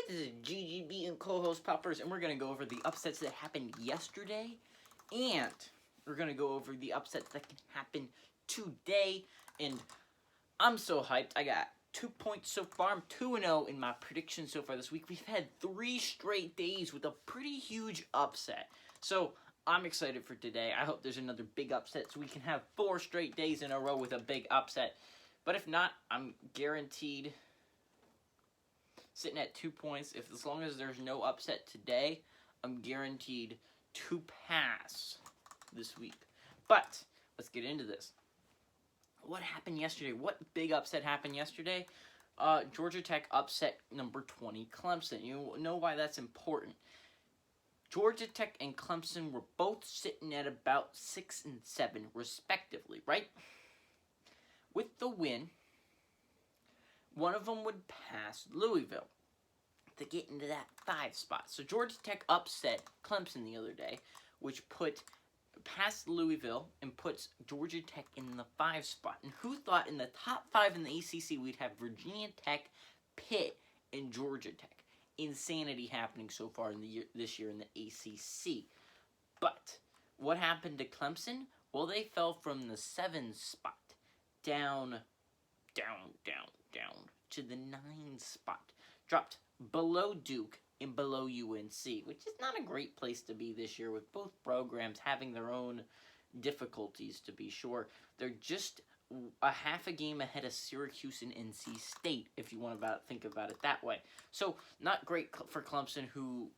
This is GGB and co-host Poppers, and we're going to go over the upsets that happened yesterday, and we're going to go over the upsets that can happen today, and I'm so hyped. I got 2 points so far. I'm 2-0 in my predictions so far this week. We've had 3 straight days with a pretty huge upset, so I'm excited for today. I hope there's another big upset so we can have 4 straight days in a row with a big upset, but if not, I'm guaranteed sitting at 2 points. As long as there's no upset today, I'm guaranteed to pass this week. But let's get into this. What happened yesterday? What big upset happened yesterday? Georgia Tech upset number 20 Clemson. You know why that's important. Georgia Tech and Clemson were both sitting at about 6 and 7 respectively, right? With the win, one of them would pass Louisville to get into that 5 spot. So Georgia Tech upset Clemson the other day, which past Louisville and puts Georgia Tech in the 5 spot. And who thought in the top 5 in the ACC we'd have Virginia Tech, Pitt, and Georgia Tech? Insanity happening so far in this year in the ACC. But what happened to Clemson? Well, they fell from the 7 spot down to the 9 spot. Dropped below Duke and below UNC, which is not a great place to be this year with both programs having their own difficulties, to be sure. They're just a half a game ahead of Syracuse and NC State, if you want to think about it that way. So not great for Clemson, who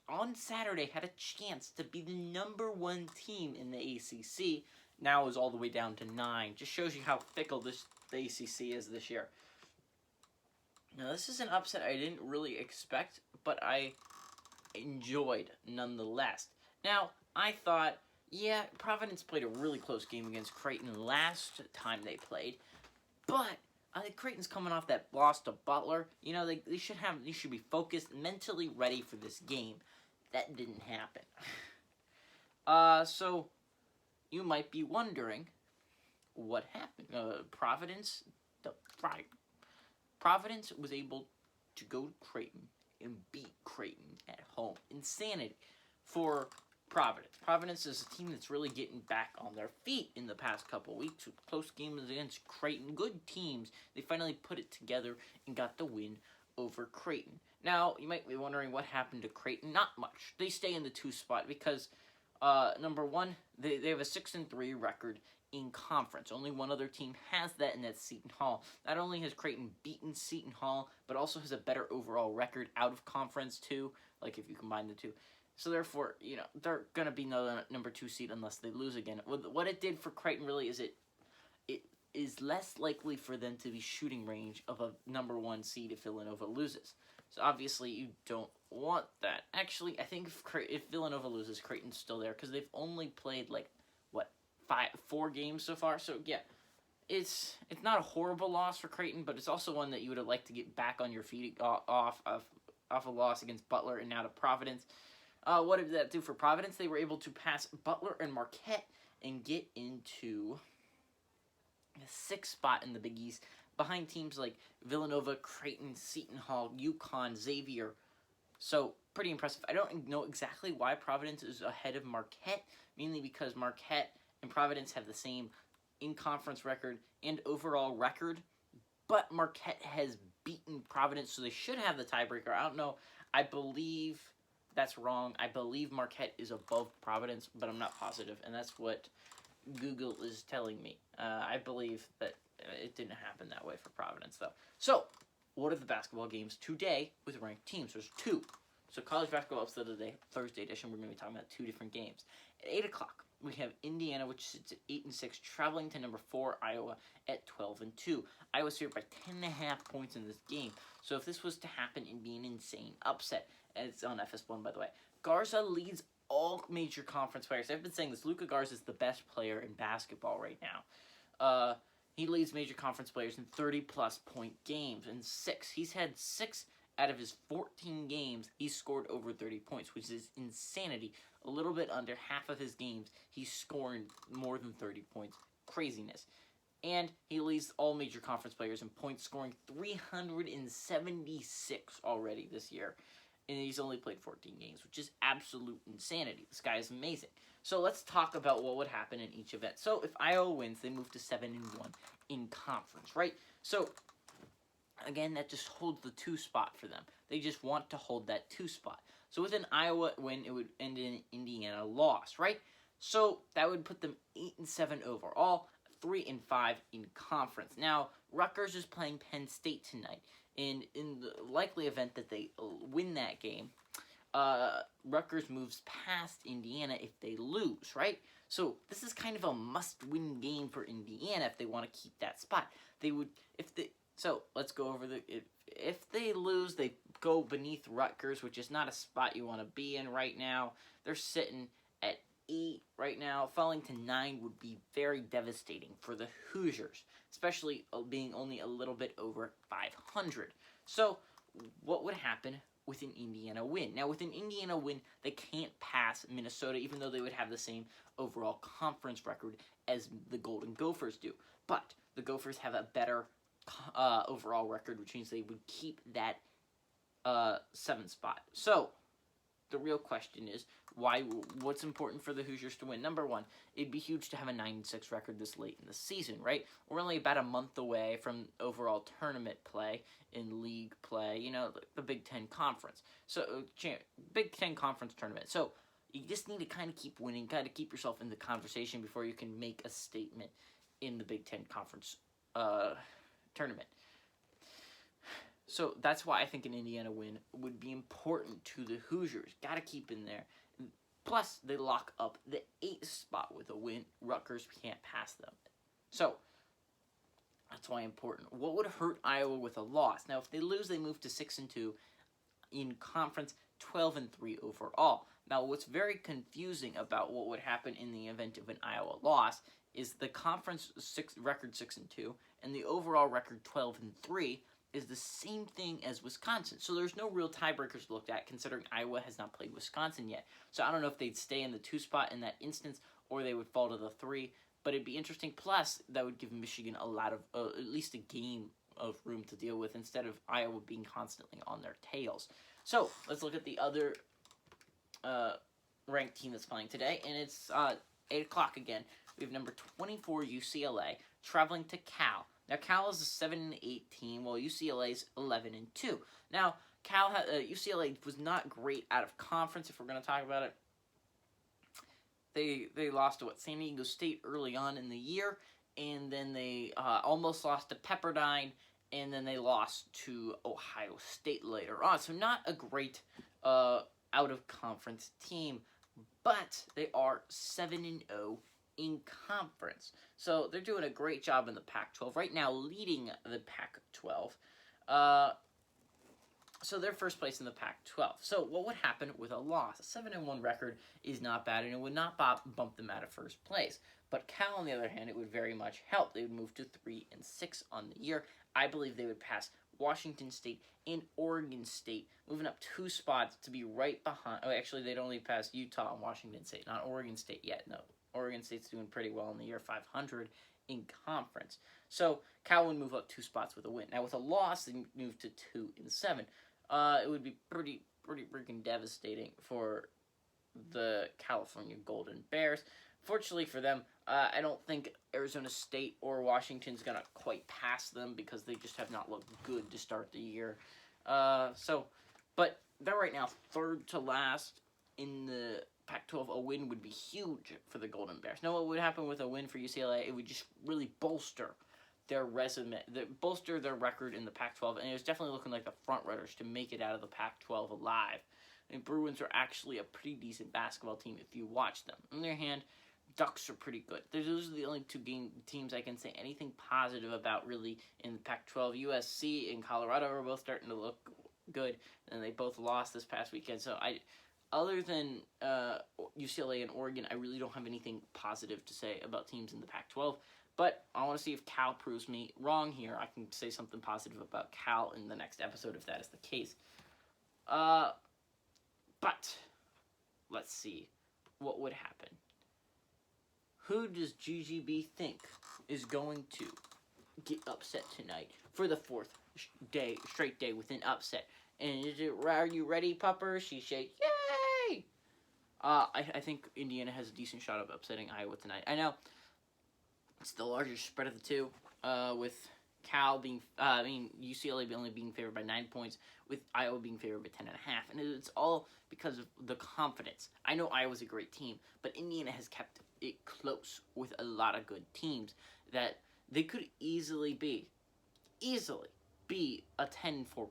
on Saturday had a chance to be the number 1 team in the ACC. Now is all the way down to 9. Just shows you how fickle the ACC is this year. Now, this is an upset I didn't really expect, but I enjoyed nonetheless. Now, I thought, yeah, Providence played a really close game against Creighton last time they played, but I think Creighton's coming off that loss to Butler. You know, they should be focused, mentally ready for this game. That didn't happen. So you might be wondering what happened. Providence was able to go to Creighton and beat Creighton at home. Insanity for Providence. Providence is a team that's really getting back on their feet in the past couple weeks with close games against Creighton. Good teams. They finally put it together and got the win over Creighton. Now, you might be wondering what happened to Creighton. Not much. They stay in the 2 spot because, number 1, they have a 6-3 record in conference. Only one other team has that, and that's Seton Hall. Not only has Creighton beaten Seton Hall, but also has a better overall record out of conference too, like if you combine the two. So therefore, you know, they're going to be no number 2 seed unless they lose again. What it did for Creighton really is it is less likely for them to be shooting range of a number 1 seed if Villanova loses. So obviously you don't want that. Actually, I think if Villanova loses, Creighton's still there because they've only played like 4 games so far. So yeah, it's not a horrible loss for Creighton, but it's also one that you would have liked to get back on your feet off a loss against Butler and now to Providence. What did that do for Providence? They were able to pass Butler and Marquette and get into the 6th spot in the Big East behind teams like Villanova, Creighton, Seton Hall, UConn, Xavier. So pretty impressive. I don't know exactly why Providence is ahead of Marquette, mainly because Marquette and Providence have the same in-conference record and overall record, but Marquette has beaten Providence, so they should have the tiebreaker. I don't know. I believe that's wrong. I believe Marquette is above Providence, but I'm not positive, and that's what Google is telling me. I believe that it didn't happen that way for Providence, though. So, what are the basketball games today with ranked teams? There's 2. So, college basketball upset of the day, Thursday edition, we're going to be talking about 2 different games. At 8 o'clock, we have Indiana, which sits at 8-6, traveling to number 4, Iowa, at 12-2. Iowa's favored by 10.5 points in this game. So if this was to happen, it'd be an insane upset. And it's on FS1, by the way. Garza leads all major conference players. I've been saying this. Luka Garza is the best player in basketball right now. He leads major conference players in 30-plus point games. And 6. He's had 6 out of his 14 games, he's scored over 30 points, which is insanity. A little bit under half of his games, he's scoring more than 30 points. Craziness. And he leads all major conference players in points, scoring 376 already this year. And he's only played 14 games, which is absolute insanity. This guy is amazing. So let's talk about what would happen in each event. So if Iowa wins, they move to 7-1 in conference, right? So again, that just holds the 2 spot for them. They just want to hold that 2 spot. So with an Iowa win, it would end in an Indiana loss, right? So that would put them 8-7 overall, 3-5 in conference. Now, Rutgers is playing Penn State tonight. And in the likely event that they win that game, Rutgers moves past Indiana if they lose, right? So this is kind of a must-win game for Indiana if they want to keep that spot. So let's go over if they lose, they go beneath Rutgers, which is not a spot you want to be in right now. They're sitting at 8 right now. Falling to 9 would be very devastating for the Hoosiers, especially being only a little bit over 500. So what would happen with an Indiana win? Now, with an Indiana win, they can't pass Minnesota, even though they would have the same overall conference record as the Golden Gophers do. But the Gophers have a better overall record, which means they would keep that 7th spot. So the real question is, what's important for the Hoosiers to win? Number one, it'd be huge to have a 9-6 record this late in the season, right? We're only about a month away from overall tournament play in league play, the Big Ten Conference. So, Big Ten Conference tournament. So, you just need to kind of keep winning, kind of keep yourself in the conversation before you can make a statement in the Big Ten Conference tournament. So that's why I think an Indiana win would be important to the Hoosiers. Got to keep in there. Plus, they lock up the 8th spot with a win. Rutgers can't pass them. So that's why important. What would hurt Iowa with a loss? Now, if they lose, they move to 6-2 in conference, 12-3 overall. Now, what's very confusing about what would happen in the event of an Iowa loss is the conference record 6-2 and the overall record 12-3 is the same thing as Wisconsin. So there's no real tiebreakers looked at, considering Iowa has not played Wisconsin yet. So I don't know if they'd stay in the 2 spot in that instance or they would fall to the 3. But it'd be interesting. Plus, that would give Michigan a lot of, at least a game of room to deal with instead of Iowa being constantly on their tails. So let's look at the other ranked team that's playing today, and it's 8 o'clock again. We have number 24 UCLA traveling to Cal. Now Cal is a 7-8 team, while UCLA's 11-2. Now UCLA was not great out of conference. If we're going to talk about it, they lost to San Diego State early on in the year, and then they almost lost to Pepperdine, and then they lost to Ohio State later on. So not a great out-of-conference team, but they are 7-0 in conference. So they're doing a great job in the Pac-12. Right now, leading the Pac-12. So they're first place in the Pac-12. So what would happen with a loss? A 7-1 record is not bad, and it would not bump them out of first place. But Cal, on the other hand, it would very much help. They would move to 3-6 on the year. I believe they would pass Washington State and Oregon State, moving up 2 spots to be right behind. Oh, actually, they'd only pass Utah and Washington State, not Oregon State yet. No, Oregon State's doing pretty well in the year, 500 in conference. So Cal would move up 2 spots with a win. Now with a loss, they move to 2-7. It would be pretty freaking devastating for the California Golden Bears. Fortunately for them, I don't think Arizona State or Washington's going to quite pass them because they just have not looked good to start the year. But they're right now 3rd to last in the Pac-12. A win would be huge for the Golden Bears. Now, what would happen with a win for UCLA? It would just really bolster their resume, bolster their record in the Pac-12, and it was definitely looking like the front runners to make it out of the Pac-12 alive. And Bruins are actually a pretty decent basketball team if you watch them. On the other hand, Ducks are pretty good. Those are the only 2 teams I can say anything positive about really in the Pac-12. USC and Colorado are both starting to look good, and they both lost this past weekend. So other than UCLA and Oregon, I really don't have anything positive to say about teams in the Pac-12. But I want to see if Cal proves me wrong here. I can say something positive about Cal in the next episode if that is the case. But let's see what would happen. who does GGB think is going to get upset tonight for the fourth straight day with an upset? And are you ready, Pupper? She shakes. Yay! I think Indiana has a decent shot of upsetting Iowa tonight. I know it's the larger spread of the two, with Cal being, UCLA only being favored by 9 points, with Iowa being favored by 10.5, and it's all because of the confidence. I know Iowa's a great team, but Indiana has kept it close with a lot of good teams that they could easily be a 10-4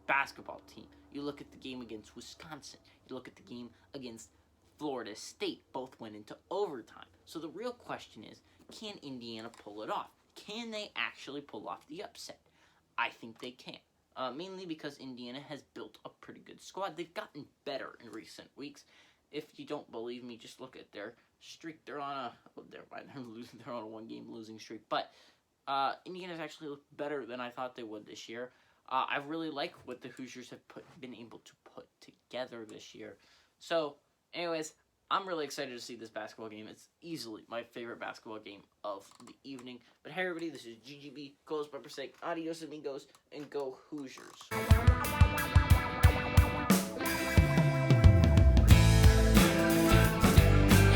basketball team. You look at the game against Wisconsin. You look at the game against Florida State. Both went into overtime. So the real question is, can Indiana pull it off? Can they actually pull off the upset? I think they can. Mainly because Indiana has built a pretty good squad. They've gotten better in recent weeks. If you don't believe me, just look at their streak. They're on they're on a one-game losing streak. But Indiana's actually looked better than I thought they would this year. I really like what the Hoosiers have been able to put together this year. So, anyways, I'm really excited to see this basketball game. It's easily my favorite basketball game of the evening. But hey, everybody, this is GGB. Goes Pepper Sake. Adios, amigos, and go Hoosiers.